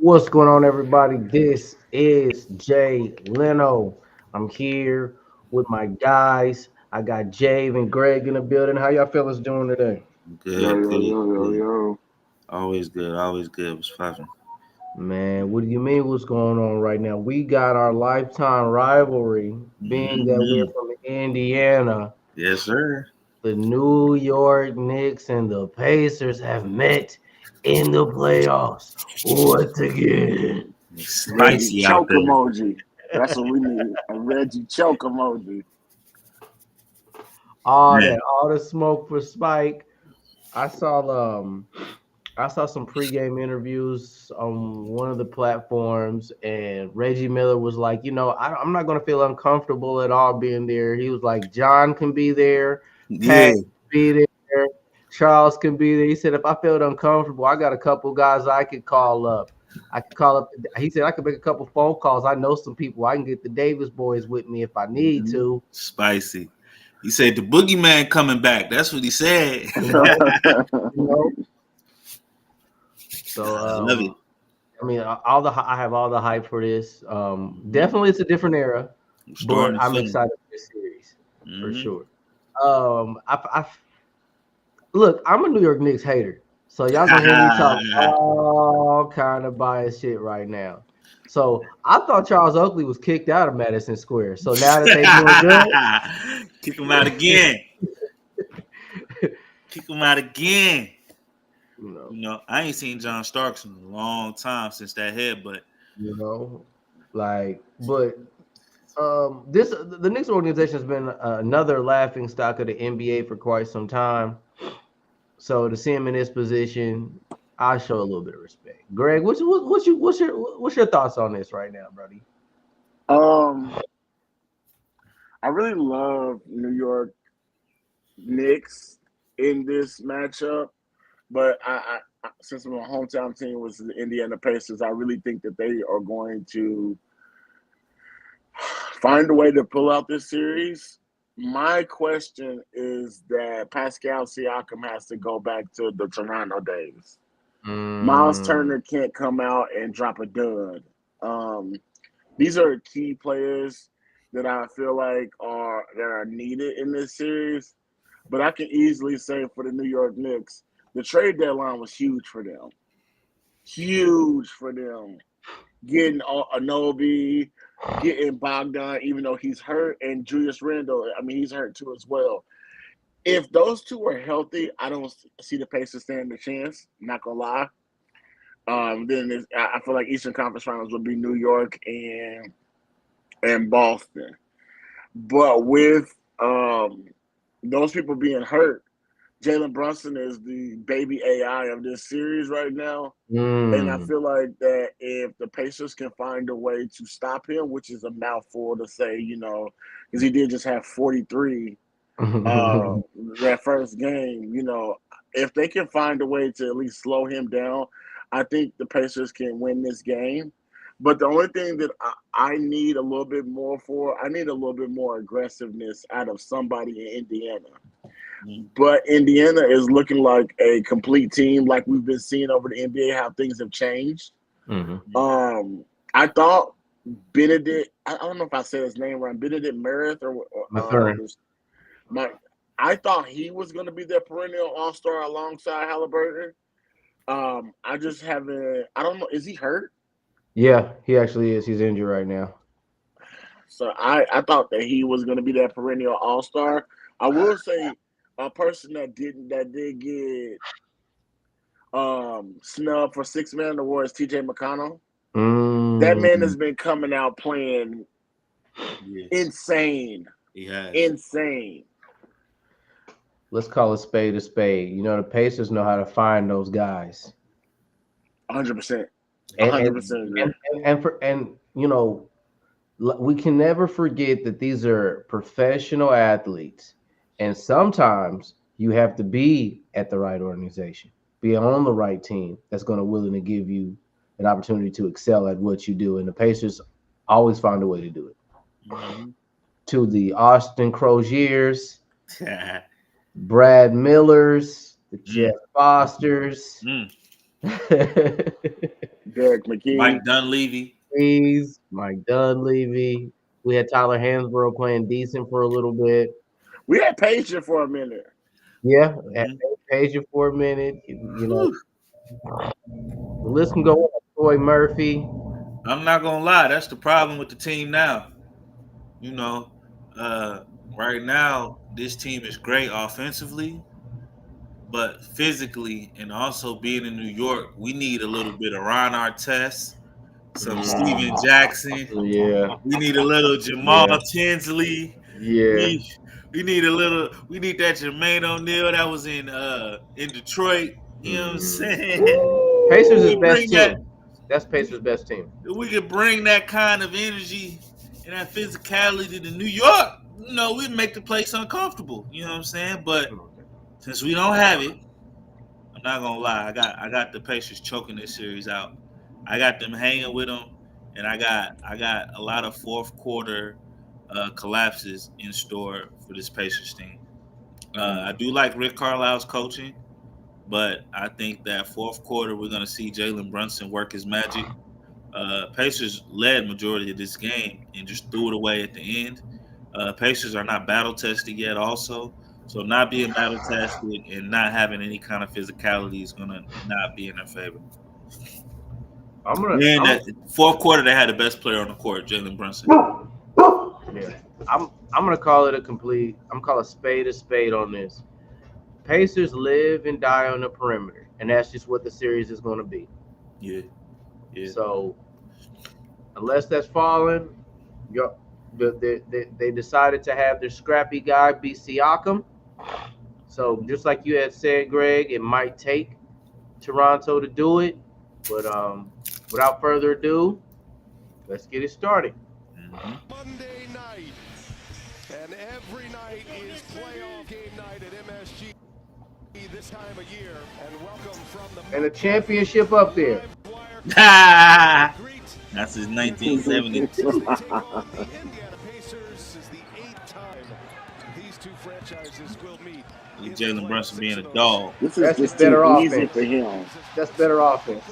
What's going on, everybody? This is Jay Leno. I'm here with my guys. I got Jave and Greg in the building. How y'all fellas doing today? Yo, Good, yo, good, yo, yo, good. yo. Always good, always good. What's poppin'? Man, what do you mean what's going on right now? We got our lifetime rivalry, being that we're Mm-hmm. from Indiana. Yes, sir. The New York Knicks and the Pacers have met in the playoffs once again. It's Reggie spicy out choke there. emoji. That's what we need. A Reggie choke emoji. Man, All the smoke for Spike. I saw I saw some pregame interviews on one of the platforms, and Reggie Miller was like, I'm not gonna feel uncomfortable at all being there. He was like, John can be there, yeah. Pat can be there, Charles can be there. He said if I felt uncomfortable, I got a couple guys I could call up. I could call up. He said I could make a couple phone calls. I know some people. I can get the Davis boys with me if I need Mhm. to. Spicy. He said the boogeyman coming back. That's what he said. You know, you know. So I love it. I mean, I have all the hype for this. Hmm. Definitely, it's a different era, but Restoring the I'm feeling. excited for this series for Hmm. sure. I look, I'm a New York Knicks hater, so y'all gonna hear me talk all kind of biased shit right now. So I thought Charles Oakley was kicked out of Madison Square. So now that they doing good, Kick him out again. Kick him out again. you know, I ain't seen John Starks in a long time since that headbutt. you know, like, but this the Knicks organization has been another laughing stock of the NBA for quite some time. So to see him in this position, I show a little bit of respect. Greg, what's your thoughts on this right now, buddy? um, I really love New York Knicks in this matchup, but since my hometown team was the Indiana Pacers, I really think that they are going to find a way to pull out this series. My question is that Pascal Siakam has to go back to the Toronto days. Miles Mm, Turner can't come out and drop a dud. Um, these are key players that I feel like are needed in this series. But I can easily say for the New York Knicks, the trade deadline was huge for them. Huge for them. Getting Anobi, getting Bogdan, even though he's hurt, and Julius Randle. I mean, he's hurt too as well. If those two are healthy, I don't see the Pacers standing a chance. Not gonna lie. Then I feel like Eastern Conference Finals would be New York and Boston. But with those people being hurt, Jalen Brunson is the baby AI of this series right now. And I mm. feel like that if the Pacers can find a way to stop him, which is a mouthful to say, because he did just have 43 that first game, if they can find a way to at least slow him down, I think the Pacers can win this game. But the only thing that I need a little bit more for, I need a little bit more aggressiveness out of somebody in Indiana. But Indiana is looking like a complete team, like we've been seeing over the NBA, how things have changed. Hmm. I thought Benedict, I don't know if I said his name right, Benedict Meredith or Mathurin. my, I thought he was going to be their perennial All Star alongside Halliburton. I just haven't. I don't know. Is he hurt? Yeah, he actually is. He's injured right now. So I thought that he was going to be that perennial All Star. I will say a person that did get snub for six man awards, TJ McConnell. That man Mm. has been coming out playing Yeah, insane, he has. insane. Let's call a spade a spade. You know, the Pacers know how to find those guys. 100%, And 100% agree. we can never forget that these are professional athletes, and sometimes you have to be at the right organization, be on the right team that's going to willing to give you an opportunity to excel at what you do. And the Pacers always find a way to do it. Hmm. To the Austin Croziers, Brad Millers, the Jeff Mm, Fosters, mm. Derek McKee. Mike Dunleavy. Please, Mike Dunleavy. We had Tyler Hansborough playing decent for a little bit. We had Pager for a minute. Yeah, had Pager for a minute. You know, the list can go on. Troy Murphy. I'm not gonna lie, that's the problem with the team now. You know, right now this team is great offensively, but physically and also being in New York, we need a little bit of Ron Artest, some Steven Jackson. Yeah, We need a little Jamal Yeah. Tinsley. yeah. We need a little. We need that Jermaine O'Neal that was in Detroit. You know what I'm saying? Pacers is We best bring team. that. That's Pacers' best team. We could bring that kind of energy and that physicality to New York. You know, we make the place uncomfortable. You know what I'm saying? But since we don't have it, I'm not gonna lie. I got the Pacers choking this series out. I got them hanging with them, and I got a lot of fourth quarter collapses in store for this Pacers team. I do like Rick Carlisle's coaching, but I think that fourth quarter we're gonna see Jalen Brunson work his magic. Pacers led majority of this game and just threw it away at the end. Pacers are not battle tested yet, also. So not being battle tested and not having any kind of physicality is gonna not be in their favor. That fourth quarter, they had the best player on the court, Jalen Brunson. Yeah, I'm gonna call it a complete. I'm gonna call a spade on this. Pacers live and die on the perimeter, and that's just what the series is going to be. Yeah. So unless that's falling, they decided to have their scrappy guy be Siakam. So just like you had said, Greg, it might take Toronto to do it. But without further ado, let's get it started. Monday night, and every night is playoff game night at MSG this time of year. And welcome from the and a championship up there. That's his 1972. The Indiana Pacers is the 8th time these two franchises will meet. Jalen Brunson being a dog. This is just better offense for him. That's better offense.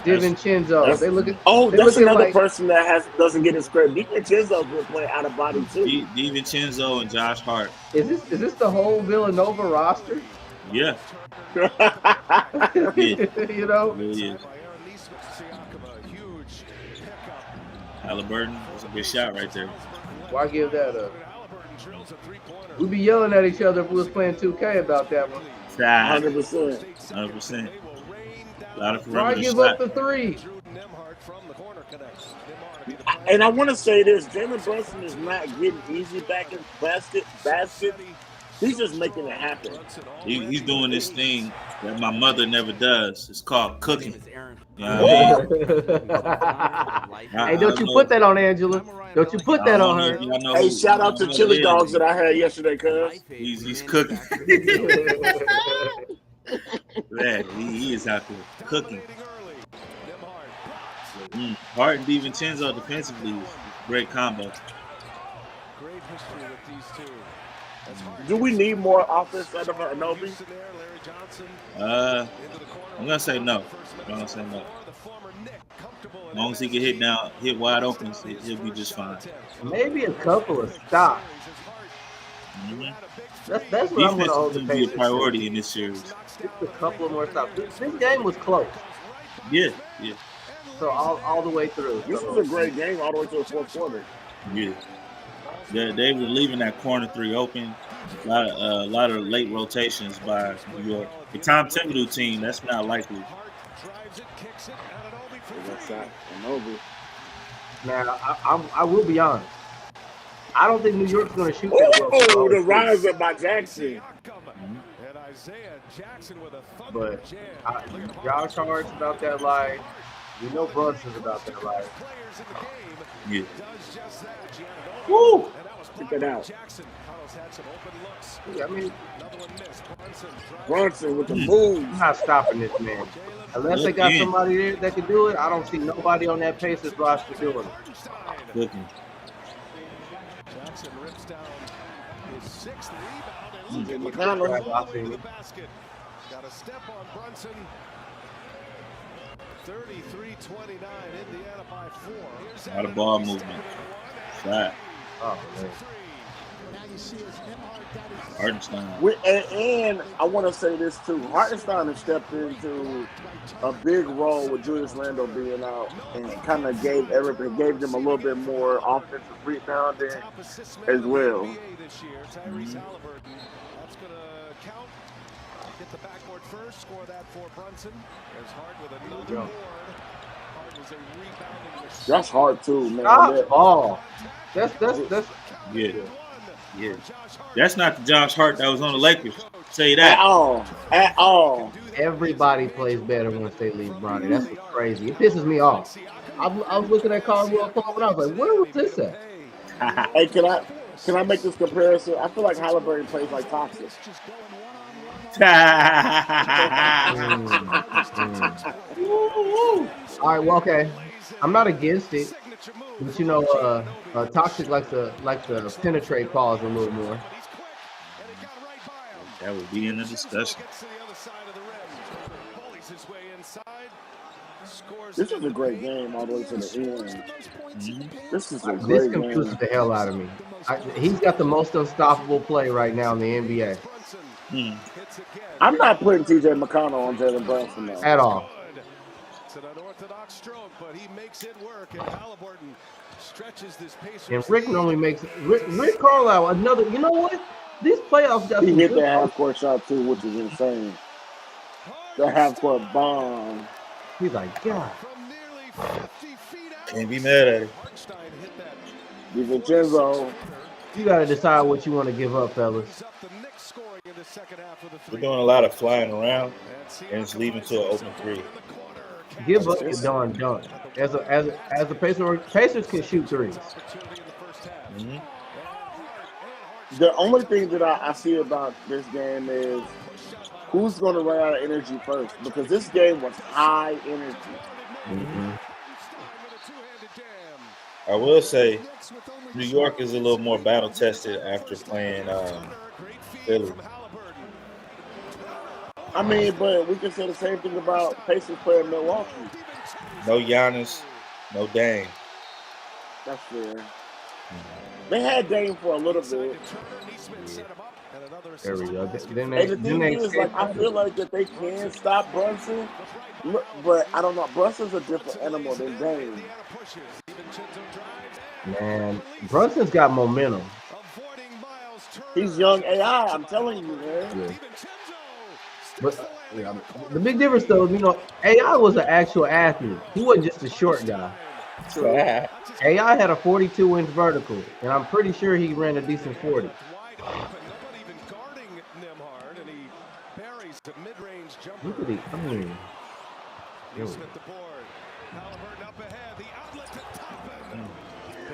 DiVincenzo. They look at. Oh, that's another person that doesn't get his credit. DiVincenzo's been playing out of body too. DiVincenzo and Josh Hart. Is this the whole Villanova roster? Yeah. You know. It really is. Halliburton was a good shot right there. Why give that up? We'd be yelling at each other if we was playing 2K about that one. 100%. 100%. A lot of Why give up the three? And I want to say this: Jalen Brunson is not getting easy back in basket. He's just making it happen. He's doing this thing that my mother never does. It's called cooking. You know what I mean? Hey, don't you put that on Angela. Don't you put that on her. Hey, shout out to chili dogs that I had yesterday, cuz. He's cooking. Yeah, he is out there cooking. Hart and DiVincenzo defensively is a great combo. Great history with these two. Do we need more offense out of Anobi? I'm gonna say no. As long as he can hit wide open, he'll be just fine. Maybe a couple of stops. That's what I'm gonna hold the Pacers. Be a priority in this series. Just a couple of more stops. This game was close. Yeah. So all the way through. This was a great game all the way to the fourth quarter. Yeah. They were leaving that corner three open. A lot of late rotations by New York. The Tom Thibodeau team, that's not likely. Now, I will be honest. I don't think New York's going to shoot that well. Oh, the rise up by Jackson. But Josh Hart's about that life. You know Brunson's about that life. Yeah. Woo! Get that out. I mean, Brunson with the move. I'm not stopping this man. Unless they got somebody there that can do it, I don't see nobody on that Pacers roster doing it. Looking. Jackson rips down his 6th rebound. I seen it. Got a step on Brunson. 33-29, Indiana by 4. Not a ball movement. Flat. Oh, man. Hartenstein. And I want to say this too. Hartenstein has stepped into a big role with Julius Randle being out and kind of gave them a little bit more offensive rebounding as well. That's going to count. Get the backboard first. Score that for Brunson. There's Hart with another board. Hart was a rebounding machine. That's hard too, man. Stop ball. That's Yeah. That's not the Josh Hart that was on the Lakers. Say that. At all. Everybody plays better once they leave Bronny. That's what's crazy. It pisses me off. I was looking at Caldwell Pope and I was like, where was this at? Hey, can I make this comparison? I feel like Halliburton plays like Toxic. All right, well, okay. I'm not against it, but you know, Toxic likes to penetrate calls a little more. That would be in the discussion. This is a great game all the way to the end. Mm-hmm. This is a This great confuses game. the hell out of me. He's got the most unstoppable play right now in the NBA. I'm not putting T.J. McConnell on Jalen Brunson though. At all. It's an unorthodox stroke, but he makes it work. And Halliburton stretches this pace. And Rick normally makes Rick Carlisle another. You know what? These playoffs got He some hit good that half-court shot too, which is insane. The half-court bomb. He's like, God. From nearly 50 feet out. Can't be mad at it. Hartenstein hit that. DiVincenzo. You got to decide what you want to give up, fellas. Up the Knicks scoring in the second half of the We're doing a lot of flying around, and it's leading to an open three. Give up your darn dunk. As the Pacers can shoot threes. Mm-hmm. The only thing that I see about this game is who's going to run out of energy first, because this game was high energy. Mm-hmm. I will say, New York is a little more battle tested after playing Philly. I mean, but we can say the same thing about Pacers playing Milwaukee. No Giannis, no Dame. That's fair. They had Dame for a little bit. There we go. Then And the thing is, like, I feel like that they can stop Brunson, but I don't know. Brunson's a different animal than Dame. Man, Brunson's got momentum. He's young AI. I'm telling you, man. Yeah. But the big difference, though, you know, AI was an actual athlete. He wasn't just a short guy. AI had a 42-inch vertical, and I'm pretty sure he ran a decent 40. Look at I mean,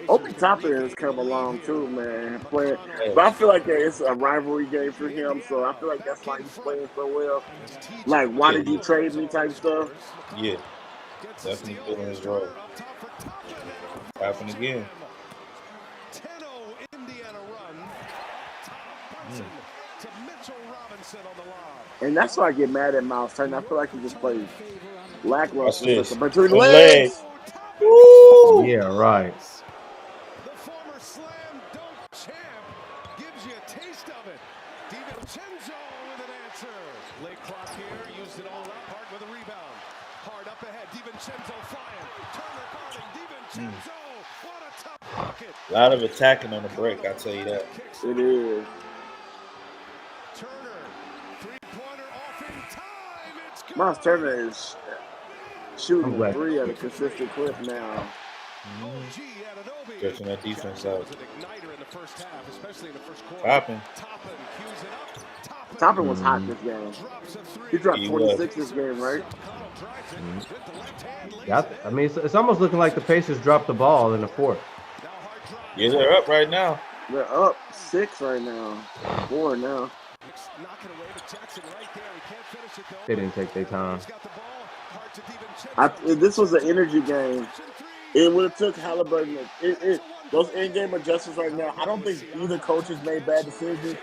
Obi Toppin has come along too, man. Playing, but I feel like it's a rivalry game for him, so I feel like that's why he's playing so well. Like, why did you trade me type stuff? Yeah, definitely feeling his role. Happen again. And that's why I get mad at Miles Turner. I feel like he just plays lackluster. Between the legs. Woo! Yeah, right. The former slam dunk champ gives you a taste of it. DiVincenzo with an answer. Late clock here, used it all up. Hart with a rebound. Hard up ahead. DiVincenzo flying. Turner guarding. DiVincenzo. What a tough pocket. A lot of attacking on the break, I'll tell you that. It is. Turner. Three-pointer off in time. It's good. Miles Turner is shooting three at a consistent clip now. Stretching that defense out. Toppin. Toppin was hot this game. He dropped 26 this game, right? Yeah, I mean, it's almost looking like the Pacers dropped the ball in the fourth. Yeah, they're up right now. They're up 6 right now. 4 now. They didn't take their time. This was an energy game. It would have took Halliburton. Those in-game adjustments right now, I don't think either coach has made bad decisions.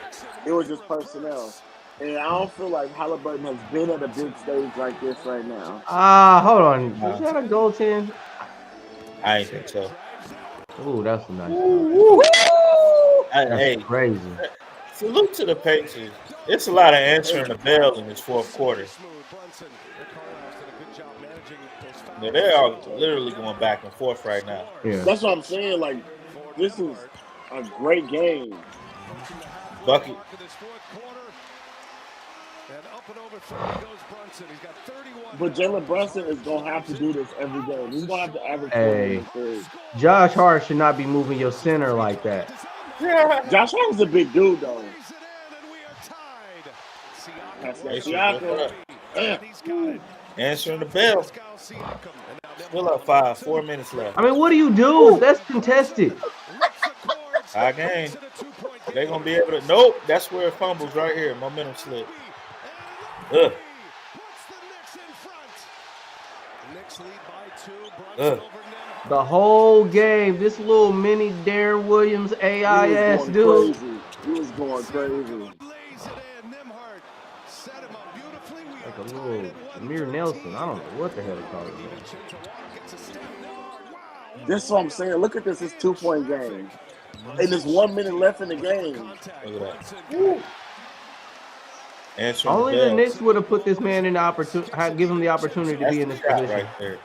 It was just personnel. And I don't feel like Halliburton has been at a big stage like this right now. Hold on. Is that a goaltend? I ain't think so. Ooh, that's a nice Woo, one. woo. That's Hey, crazy. salute to the Pacers. It's a lot of answering the bell in this fourth quarter. Yeah, they are literally going back and forth right now. Yeah. That's what I'm saying. Like, this is a great game. Bucket. But Jalen Brunson is going to have to do this every game. He's going to have to average 20 Hey, in three. Josh Hart should not be moving your center like that. Josh Hart is a big dude, though. That's that Pacers Siakam. answering the bell. Still up 4 minutes left. I mean, what do you do? That's contested. High game. They're going to be able to. Nope. That's where it fumbles right here. Momentum slip. Ugh. Ugh. The whole game, this little mini Darren Williams AIS dude. He was going crazy. Like a little Amir Nelson. I don't know what the hell to call it. This is what I'm saying. Look at this. It's 2-point game. And there's 1 minute left in the game. Look at that. Answering Only the the Knicks would have put this man in the opportunity, give him the opportunity to That's be in the this shot position. right there.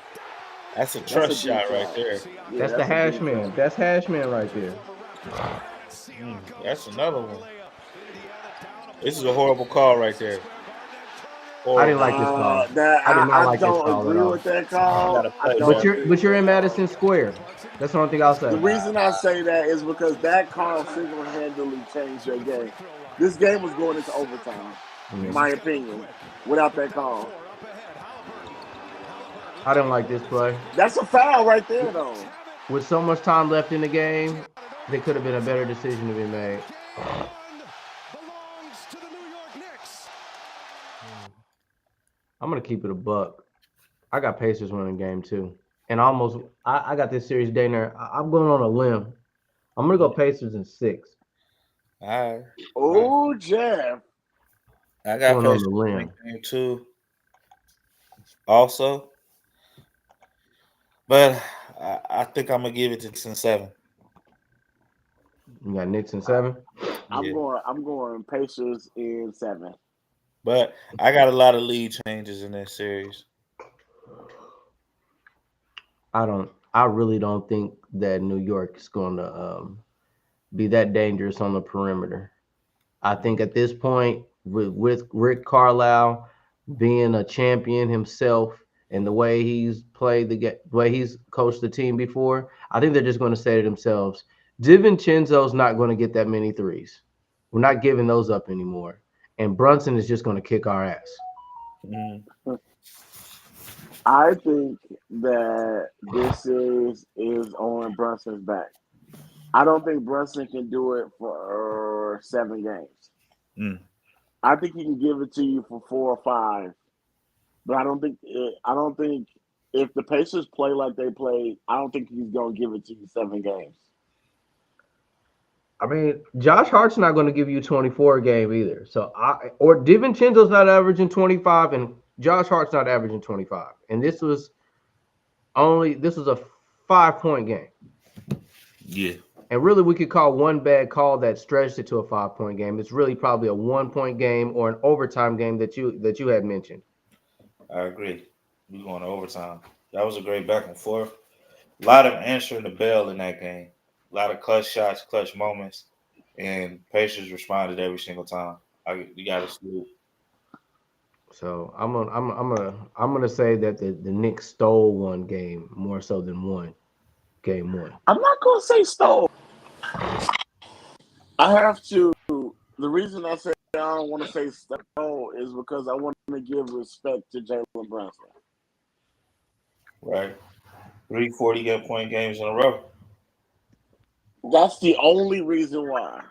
That's a trust shot right there. Yeah, That's the hash man. That's hash man right there. That's another one. This is a horrible call right there. I didn't like this call. I did not like this call don't agree with that call. But you're in Madison Square. That's the only thing I'll say. The reason I say that is because that call single-handedly changed their game. This game was going into overtime, in my opinion, without that call. I didn't like this play. That's a foul right there, though. With so much time left in the game, there could have been a better decision to be made. I'm going to keep it a buck. I got Pacers winning game 2. And I got this series day there. I'm going on a limb. I'm going to go Pacers in 6. All right. Oh, Jeff. I got going on the limb. Game 2 also. But I think I'm going to give it to Knicks in 7. You got Knicks in 7? I'm going Pacers in 7. But I got a lot of lead changes in this series. I really don't think that New York is going to be that dangerous on the perimeter. I think at this point, with Rick Carlisle being a champion himself and the way he's played the way he's coached the team before, I think they're just going to say to themselves, DiVincenzo's not going to get that many threes. We're not giving those up anymore. And Brunson is just going to kick our ass. I think that this series is on Brunson's back. I don't think Brunson can do it for 7 games. I think he can give it to you for 4 or 5, but I don't think if the Pacers play like they played, I don't think he's gonna give it to you 7 games. I mean, Josh Hart's not going to give you 24 a game either. So or DiVincenzo's not averaging 25, and Josh Hart's not averaging 25. And this was a 5-point game. Yeah. And really, we could call one bad call that stretched it to a 5-point game. It's really probably a 1-point game or an overtime game that you had mentioned. I agree. We're going to overtime. That was a great back and forth. A lot of answering the bell in that game. A lot of clutch shots, clutch moments, and Pacers responded every single time. You got to salute. So I'm gonna say that the Knicks stole one game more so than won game 1. I'm not gonna say stole. I have to. The reason I say I don't want to say stole is because I want to give respect to Jalen Brunson. Right. 3 40-point games in a row. That's the only reason why.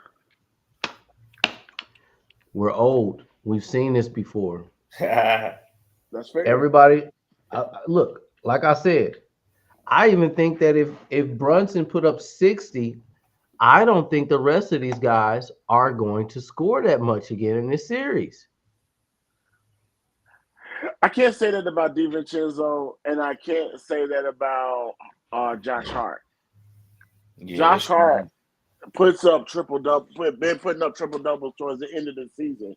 We're old. We've seen this before. That's fair. Everybody, look, like I said, I even think that if Brunson put up 60, I don't think the rest of these guys are going to score that much again in this series. I can't say that about DiVincenzo, and I can't say that about Josh Hart. Yeah, Josh Hart puts up triple double. Been putting up triple doubles towards the end of the season.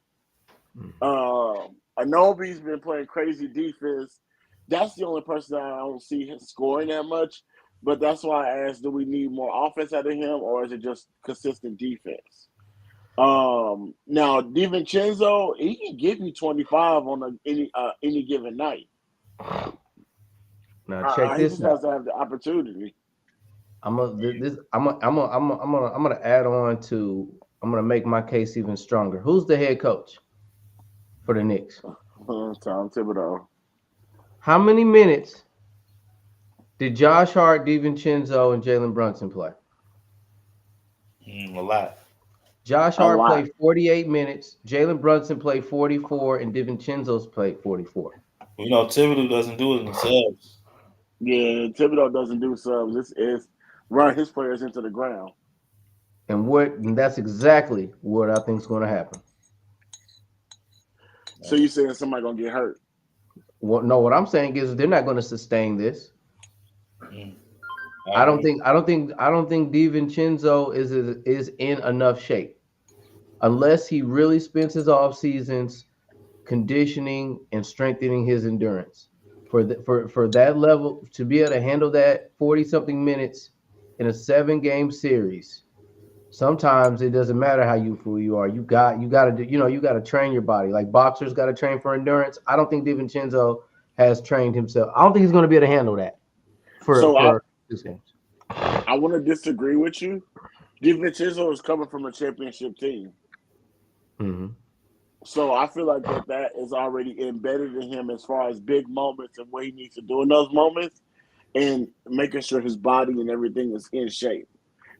Anobi's been playing crazy defense. That's the only person that I don't see him scoring that much. But that's why I asked: do we need more offense out of him, or is it just consistent defense? Now DiVincenzo, he can give you 25 on any given night. Now check He this just out. has to have the opportunity. I'm gonna add on to. I'm gonna make my case even stronger. Who's the head coach for the Knicks? Tom Thibodeau. How many minutes did Josh Hart, DiVincenzo, and Jalen Brunson play? a lot. Josh A Hart lot. played 48 minutes. Jalen Brunson played 44, and DiVincenzo's played 44. You know, Thibodeau doesn't do it himself. Yeah, Thibodeau doesn't do subs. This is run his players into the ground. And that's exactly what I think is going to happen. So you saying somebody gonna get hurt? What I'm saying is they're not going to sustain this. I don't think DiVincenzo is in enough shape unless he really spends his off seasons conditioning and strengthening his endurance for that level to be able to handle that 40 something minutes in a 7-game series. Sometimes it doesn't matter how youthful you are. You got to do, you got to train your body. Like boxers got to train for endurance. I don't think DiVincenzo has trained himself. I don't think he's going to be able to handle that for 6 games. I want to disagree with you. DiVincenzo is coming from a championship team. Mm-hmm. So I feel like that is already embedded in him as far as big moments and what he needs to do in those moments and making sure his body and everything is in shape.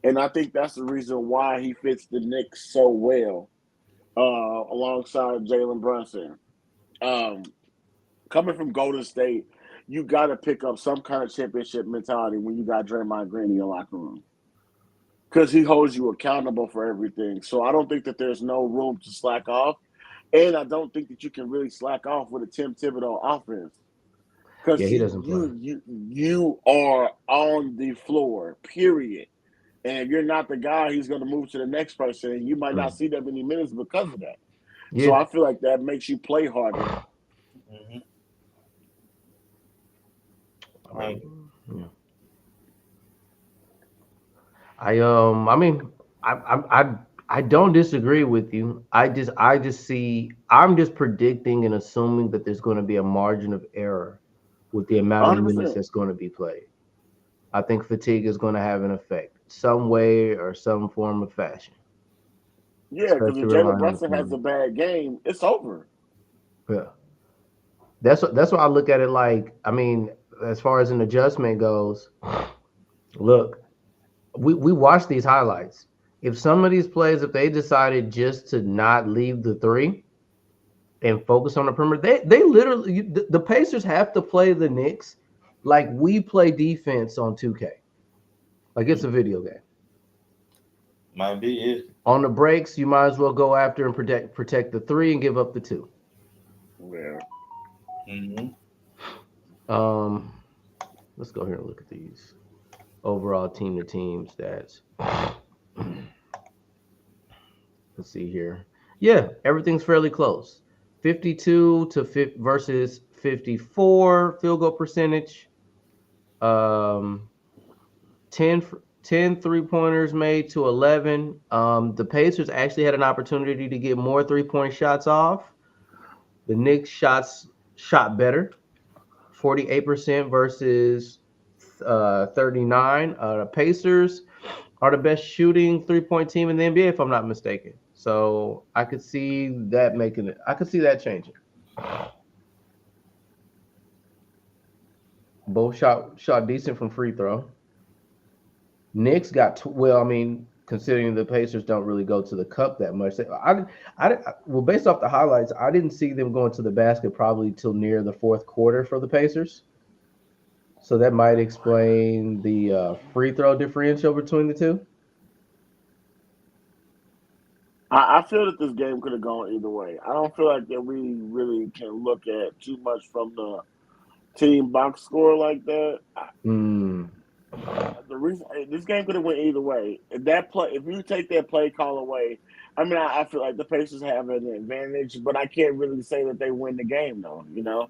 And I think that's the reason why he fits the Knicks so well alongside Jalen Brunson. Coming from Golden State, you got to pick up some kind of championship mentality when you got Draymond Green in your locker room. Because he holds you accountable for everything. So I don't think that there's no room to slack off. And I don't think that you can really slack off with a Tim Thibodeau offense. Because he doesn't play. You are on the floor, period. And if you're not the guy, he's going to move to the next person. And you might not see that many minutes because of that. Yeah. So I feel like that makes you play harder. Mm-hmm. Right. Yeah. I don't disagree with you. I'm just predicting and assuming that there's going to be a margin of error with the amount of 100%. minutes that's going to be played. I think fatigue is going to have an effect, some way or some form of fashion. Yeah, because if Jalen Brunson has a bad game, it's over. Yeah. That's why I look at it like, I mean, as far as an adjustment goes, look, we watch these highlights. If some of these plays, if they decided just to not leave the three and focus on the perimeter, they literally, the Pacers have to play the Knicks like we play defense on 2K. Like it's a video game. Might be it. On the breaks, you might as well go after and protect the 3 and give up the 2. Yeah. Mm-hmm. Let's go here and look at these overall team-to-team stats. Let's see here. Yeah, everything's fairly close. 52 versus 54 field goal percentage. 10 3-pointers made to 11. The Pacers actually had an opportunity to get more 3-point shots off. The Knicks shot better. 48% versus 39. The Pacers are the best shooting 3-point team in the NBA, if I'm not mistaken. So I could see that changing. Both shot decent from free throw. Knicks got considering the Pacers don't really go to the cup that much. Based off the highlights, I didn't see them going to the basket probably till near the fourth quarter for the Pacers. So that might explain the free throw differential between the two. I feel that this game could have gone either way. I don't feel like that we really can look at too much from the team box score like that. Mm. The reason this game could have went either way. If you take that play call away, I mean, I feel like the Pacers have an advantage, but I can't really say that they win the game though. You know,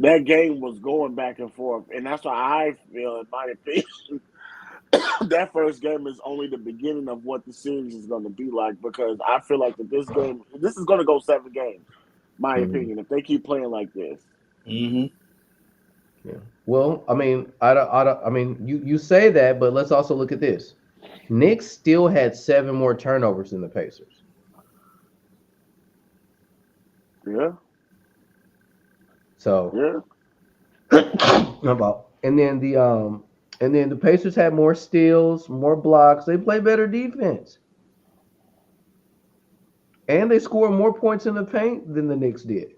that game was going back and forth, and that's why I feel, in my opinion, that first game is only the beginning of what the series is going to be like. Because I feel like that this is going to go 7 games. My Mm. opinion, if they keep playing like this. Mm-hmm. Yeah. Well, I mean, I mean, you say that, but let's also look at this. Knicks still had 7 more turnovers than the Pacers. Yeah, So yeah. about and then the Pacers had more steals, more blocks. They play better defense. And they scored more points in the paint than the Knicks did.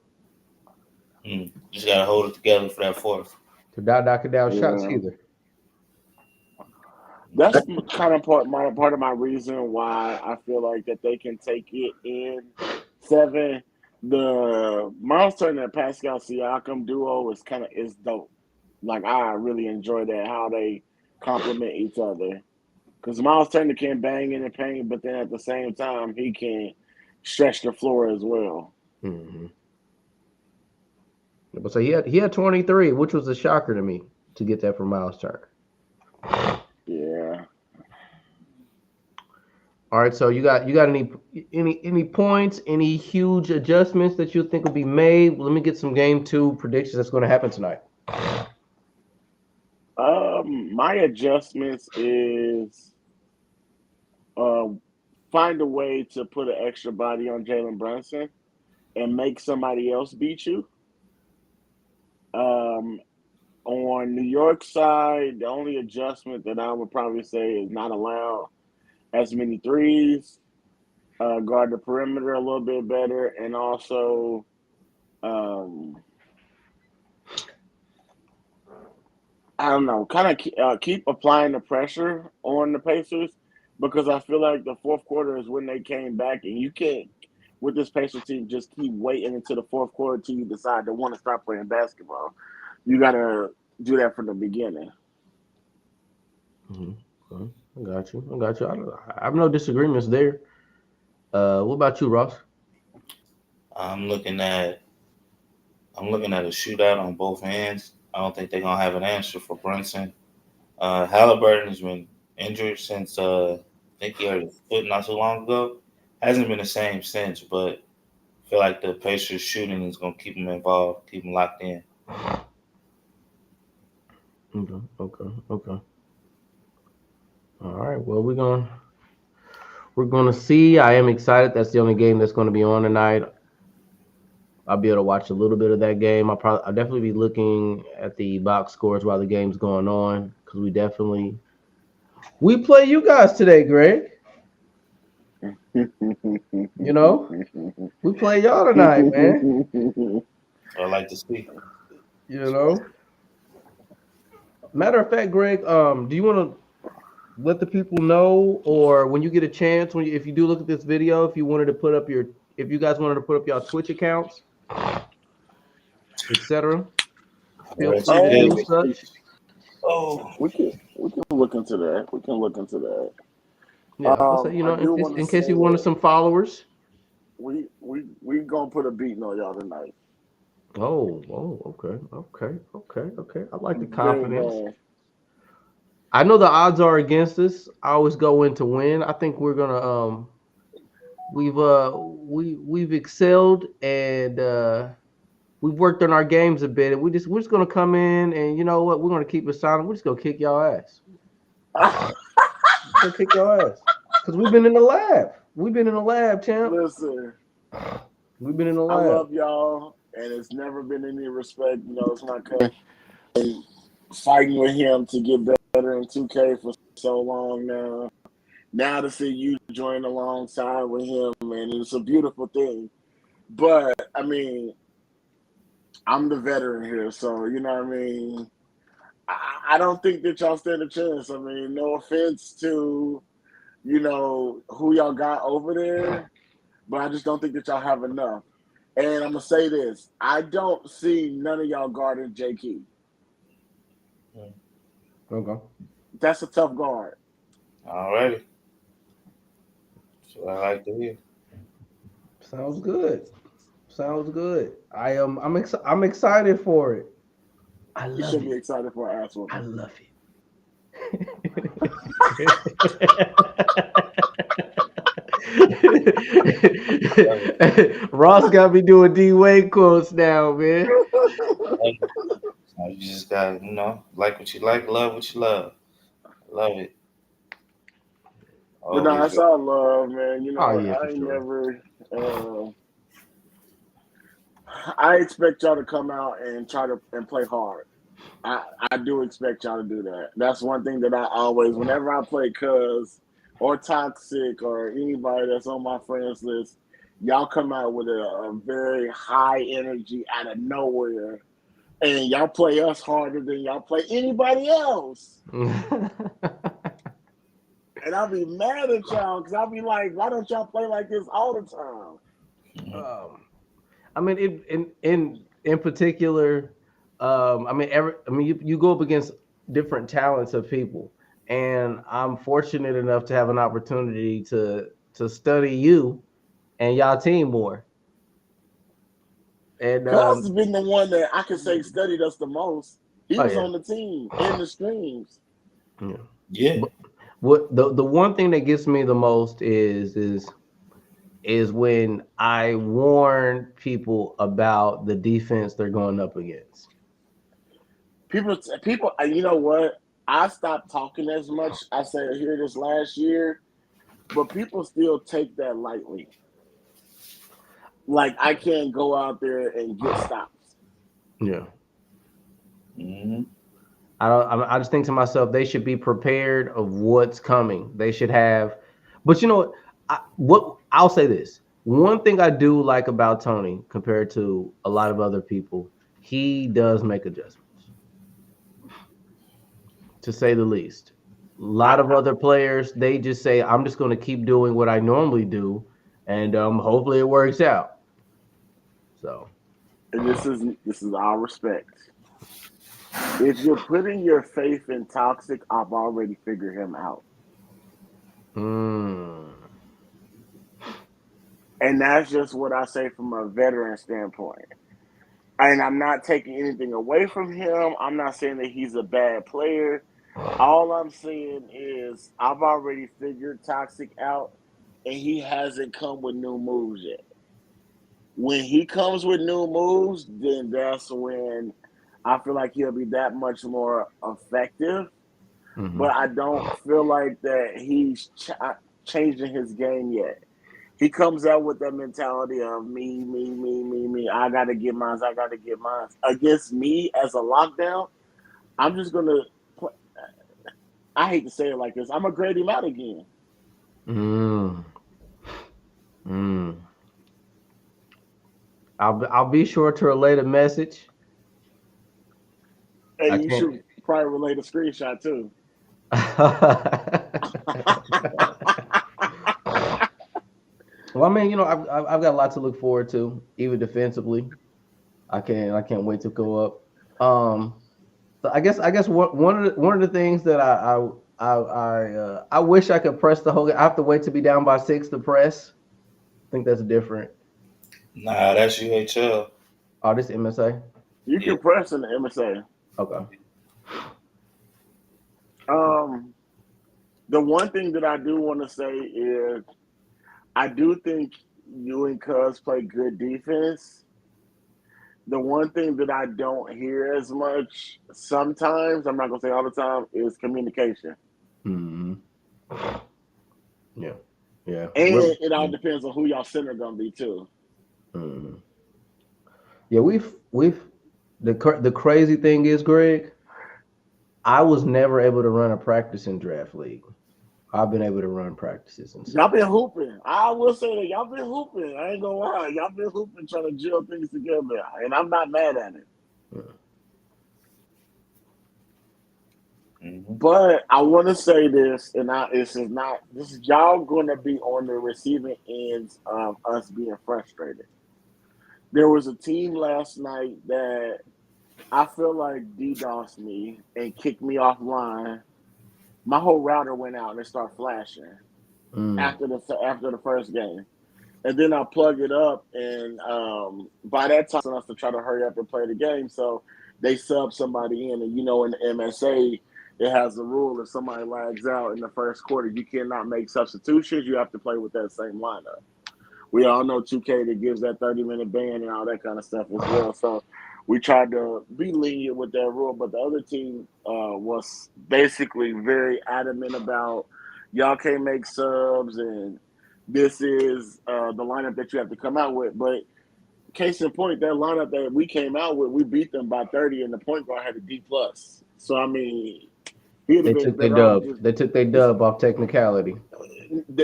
Just gotta hold it together for that fourth. To not knock it down shots Yeah. either. That's kind of part of my reason why I feel like that they can take it in 7. The Miles Turner and Pascal Siakam duo is dope. Like I really enjoy that, how they complement each other. Because Miles Turner can bang in the paint, but then at the same time he can stretch the floor as well. Mm-hmm. So he had 23, which was a shocker to me to get that from Miles Turner. Yeah. All right, so you got any points, any huge adjustments that you think will be made? Let me get some game 2 predictions that's going to happen tonight. My adjustments is find a way to put an extra body on Jalen Brunson and make somebody else beat you. Um, on New York side, the only adjustment that I would probably say is not allow as many threes, guard the perimeter a little bit better, and also I don't know, kind of keep applying the pressure on the Pacers because I feel like the fourth quarter is when they came back, and you can't with this Pacers team just keep waiting until the fourth quarter till you decide to want to start playing basketball. You gotta do that from the beginning. Mm-hmm. Okay. I got you. I have no disagreements there. What about you, Ross? I'm looking at a shootout on both ends. I don't think they're gonna have an answer for Brunson. Halliburton has been injured since I think he hurt his foot not so long ago. Hasn't been the same since, but I feel like the Pacers shooting is gonna keep him involved, keep him locked in. Okay. All right. Well, we're gonna see. I am excited. That's the only game that's going to be on tonight. I'll be able to watch a little bit of that game. I'll definitely be looking at the box scores while the game's going on because we play you guys today, Greg. You know, we play y'all tonight, man. So I like to see. You know. Matter of fact, Greg, do you want to let the people know, or when you get a chance, if you do look at this video, if you guys wanted to put up your Twitch accounts, etc., feel Alright, free to today. do such. Oh, We can look into that. We can look into that. Yeah, let's say, I do want to in say case you wanted that some followers. we gonna put a beating on y'all tonight. Okay. I like the Very confidence. bad. I know the odds are against us. I always go in to win. I think we're gonna we've excelled and we've worked on our games a bit, and we're just gonna come in and you know what, we're gonna keep it silent. We're just gonna kick y'all ass. We're gonna kick y'all ass because we've been in the lab. We've been in the lab, champ. Listen, We've been in the I lab. love y'all, and it's never been any respect. You know, it's my cousin fighting with him to get better in 2K for so long now. Now to see you join alongside with him, man, it's a beautiful thing. But I mean, I'm the veteran here, so you know what I mean. I don't think that y'all stand a chance. I mean, no offense to who y'all got over there, but I just don't think that y'all have enough. And I'm gonna say this: I don't see none of y'all guarding J.K. Okay. That's a tough guard. All righty. That's what I like to hear. Sounds good. Sounds good. I'm excited for it. I You love should be it. excited for an ass I whooping. love it. Ross got me doing D Wade quotes now, man. So you just got, like what you like, love what you love. Love it. But no, Always that's ready. all love, man. Oh yeah, I for ain't sure. never. I expect y'all to come out and try to and play hard. I do expect y'all to do that. That's one thing that I always, whenever I play Cuz or Toxic or anybody that's on my friends list, y'all come out with a very high energy out of nowhere, and y'all play us harder than y'all play anybody else. And I'll be mad at y'all because I'll be like, why don't y'all play like this all the time? I mean, in particular, you go up against different talents of people, and I'm fortunate enough to have an opportunity to study you and y'all team more. And Cuz has been the one that I can say studied us the most. He oh was yeah, on the team in the streams. yeah. Yeah. But what the one thing that gets me the most is when I warn people about the defense they're going up against. People, you know what? I stopped talking as much. I said here this last year, but people still take that lightly. Like I can't go out there and get stops. Yeah. Mm-hmm. I just think to myself they should be prepared of what's coming. They should have, but you know what? What I'll say this one thing I do like about Tony compared to a lot of other people, he does make adjustments, to say the least. A lot of other players they just say I'm just going to keep doing what I normally do, and hopefully it works out. So And this is our respect. If you're putting your faith in Toxic, I've already figured him out. mm, And that's just what I say from a veteran standpoint. And I'm not taking anything away from him. I'm not saying that he's a bad player. All I'm saying is I've already figured Toxic out, and he hasn't come with new moves yet. When he comes with new moves, then that's when I feel like he'll be that much more effective. mhm. But I don't feel like that he's changing his game yet. He comes out with that mentality of me, me, me, me, me. I gotta get mine. I gotta get mine. Against me as a lockdown, I'm just gonna. I hate to say it like this. I'm gonna grade him out again. Mm, mm. I'll be sure to relay the message. I And you can't. should probably relate a screenshot too. Well, I mean, I've got a lot to look forward to, even defensively. I can't wait to go up. So I guess one of the things that I wish I could press the whole. I have to wait to be down by 6 to press. I think that's different. Nah, that's UHL. Oh, this MSA. You Yeah. can press in the MSA. Okay. Um, the one thing that I do want to say is I do think you and Cuz play good defense. The one thing that I don't hear as much sometimes, I'm not gonna say all the time, is communication. Hmm. Yeah. Yeah. And it all depends on who y'all center gonna be too. Mhm. Yeah. We've the crazy thing is, Greg, I was never able to run a practice in draft league. I've been able to run practices and Y'all stuff. been hooping. I will say that y'all been hooping. I ain't gonna lie. Y'all been hooping trying to gel things together. And I'm not mad at it. Yeah. But I want to say this, and this is y'all going to be on the receiving ends of us being frustrated. There was a team last night that I feel like DDoSed me and kicked me offline. My whole router went out and it started flashing after the first game. And then I plug it up, and by that time, us to try to hurry up and play the game. So they sub somebody in, and in the MSA, it has a rule: if somebody lags out in the first quarter, you cannot make substitutions. You have to play with that same lineup. We all know 2K that gives that 30-minute ban and all that kind of stuff as well. So we tried to be lenient with that rule, but the other team was basically very adamant about y'all can't make subs and this is the lineup that you have to come out with. But case in point, that lineup that we came out with, we beat them by 30, and the point guard had a D+. So, I mean, he'd have been better off. They took their dub off technicality.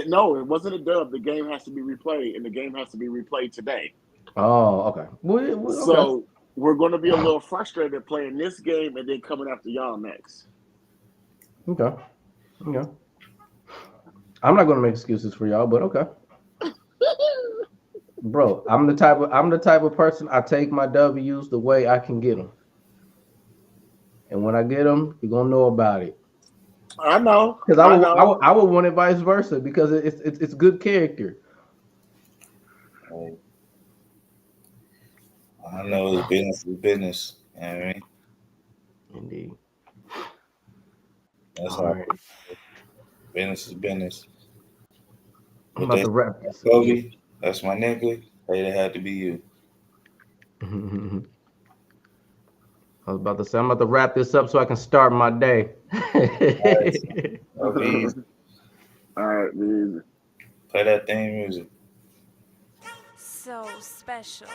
No, it wasn't a dub. The game has to be replayed, and the game has to be replayed today. Oh, okay. So we're going to be a little frustrated playing this game and then coming after y'all next. Okay. I'm not going to make excuses for y'all, but okay. Bro, I'm the type of person, I take my W's the way I can get them. And when I get them, you're going to know about it. I know. Because I would want it vice versa because it's good character. I know it's business is business. You know what I mean? Indeed. That's all right. Business is business. I'm about to wrap this up. Kobe, that's my nigga. Hey, it had to be you. I was about to say, I'm about to wrap this up so I can start my day. All right, man. Play that theme music. So special.